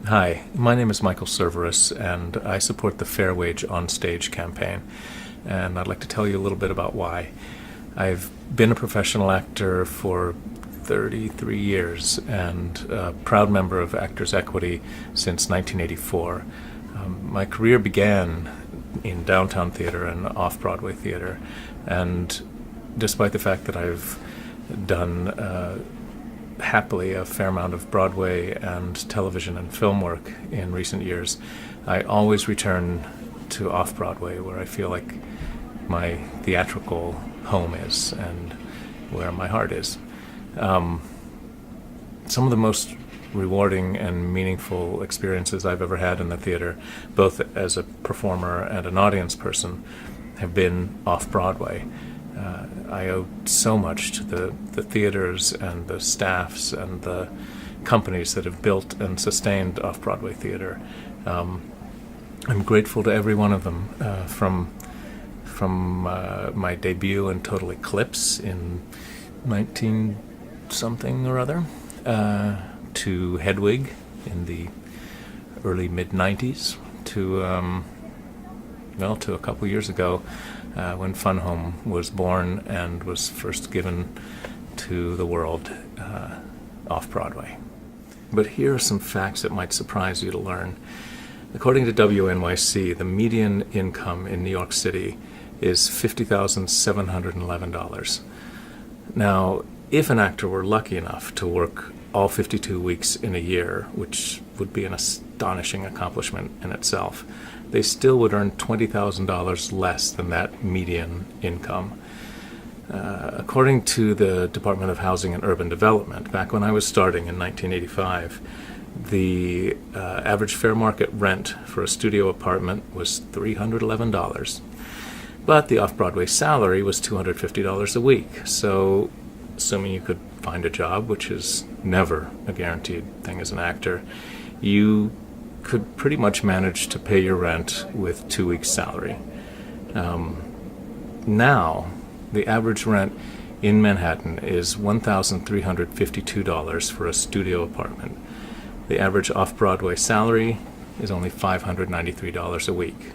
Hi, my name is Michael Cerveris, and I support the Fair Wage Onstage campaign. And I'd like to tell you a little bit about why. I've been a professional actor for 33 years and a proud member of Actors Equity since 1984. My career began in downtown theater and off-Broadway theater, and despite the fact that I've done happily a fair amount of Broadway and television and film work in recent years, I always return to off-Broadway, where I feel like my theatrical home is and where my heart is. Some of the most rewarding and meaningful experiences I've ever had in the theater, both as a performer and an audience person, have been off-Broadway. I owe so much to the theaters and the staffs and the companies that have built and sustained off-Broadway theater. I'm grateful to every one of them, from my debut in Total Eclipse in 19-something or other, to Hedwig in the early mid-90s, to a couple years ago, when Fun Home was born and was first given to the world off-Broadway. But here are some facts that might surprise you to learn. According to WNYC, the median income in New York City is $50,711. Now, if an actor were lucky enough to work all 52 weeks in a year, which would be an astonishing accomplishment in itself, they still would earn $20,000 less than that median income. According to the Department of Housing and Urban Development, back when I was starting in 1985, the average fair market rent for a studio apartment was $311. But the off-Broadway salary was $250 a week. So, assuming you could find a job, which is never a guaranteed thing as an actor, you could pretty much manage to pay your rent with 2 weeks' salary. Now, the average rent in Manhattan is $1,352 for a studio apartment. The average off-Broadway salary is only $593 a week,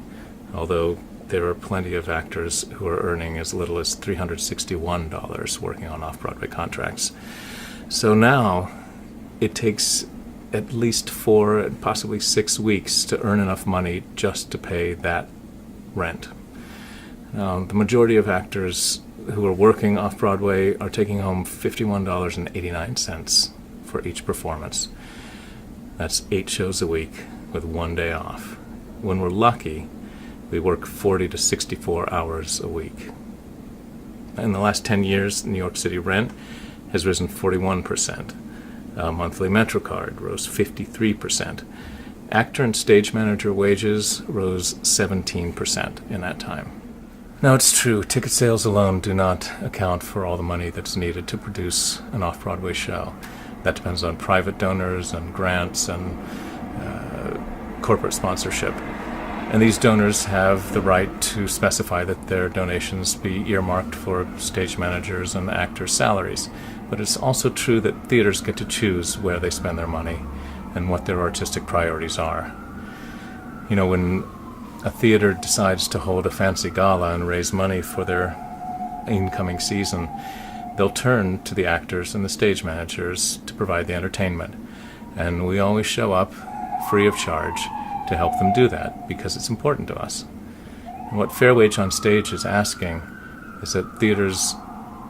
although there are plenty of actors who are earning as little as $361 working on off-Broadway contracts. So now it takes at least 4, possibly 6 weeks to earn enough money just to pay that rent. The majority of actors who are working off-Broadway are taking home $51.89 for each performance. That's 8 shows a week with 1 day off. When we're lucky, we work 40 to 64 hours a week. In the last 10 years, New York City rent has risen 41%. Monthly MetroCard rose 53%. Actor and stage manager wages rose 17% in that time. Now, it's true, ticket sales alone do not account for all the money that's needed to produce an off-Broadway show. That depends on private donors and grants and corporate sponsorship. And these donors have the right to specify that their donations be earmarked for stage managers and actors' salaries. But it's also true that theaters get to choose where they spend their money and what their artistic priorities are. You know, when a theater decides to hold a fancy gala and raise money for their incoming season, they'll turn to the actors and the stage managers to provide the entertainment. And we always show up free of charge to help them do that, because it's important to us. And what Fair Wage Onstage is asking is that theaters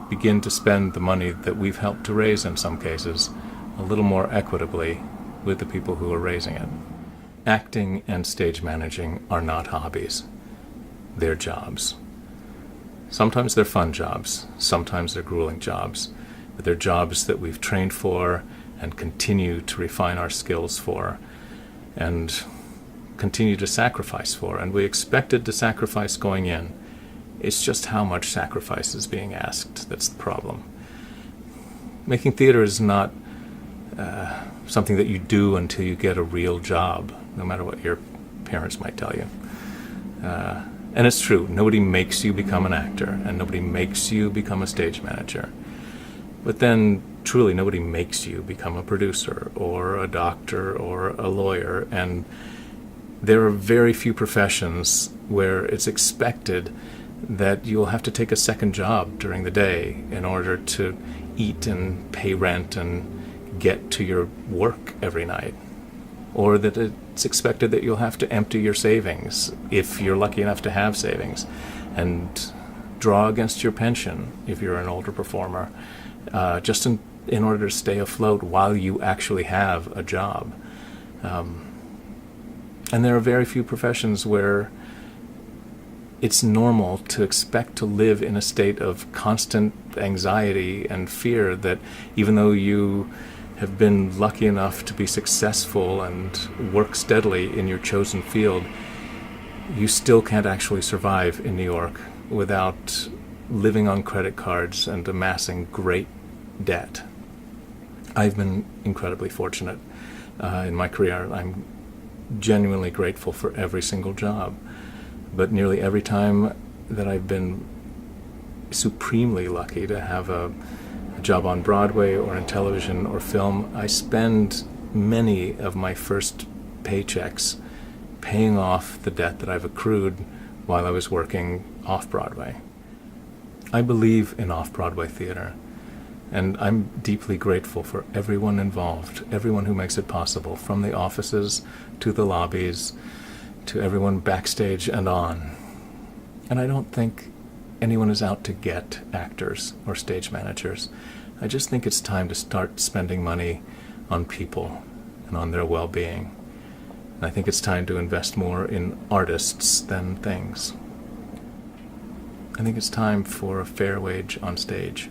begin to spend the money that we've helped to raise in some cases a little more equitably with the people who are raising it. Acting and stage managing are not hobbies. They're jobs. Sometimes they're fun jobs, sometimes they're grueling jobs, but they're jobs that we've trained for and continue to refine our skills for and continue to sacrifice for, and we expected to sacrifice going in. It's just how much sacrifice is being asked that's the problem. Making theater is not something that you do until you get a real job, no matter what your parents might tell you. And it's true, nobody makes you become an actor, and nobody makes you become a stage manager. But then truly nobody makes you become a producer or a doctor or a lawyer, and there are very few professions where it's expected that you'll have to take a second job during the day in order to eat and pay rent and get to your work every night, or that it's expected that you'll have to empty your savings, if you're lucky enough to have savings, and draw against your pension if you're an older performer, just in order to stay afloat while you actually have a job. And there are very few professions where it's normal to expect to live in a state of constant anxiety and fear that even though you have been lucky enough to be successful and work steadily in your chosen field, you still can't actually survive in New York without living on credit cards and amassing great debt. I've been incredibly fortunate in my career. I'm genuinely grateful for every single job, but nearly every time that I've been supremely lucky to have a job on Broadway or in television or film, I spend many of my first paychecks paying off the debt that I've accrued while I was working off-Broadway. I believe in off-Broadway theater, and I'm deeply grateful for everyone involved, everyone who makes it possible, from the offices to the lobbies to everyone backstage and on. And I don't think anyone is out to get actors or stage managers. I just think it's time to start spending money on people and on their well-being. And I think it's time to invest more in artists than things. I think it's time for a fair wage on stage.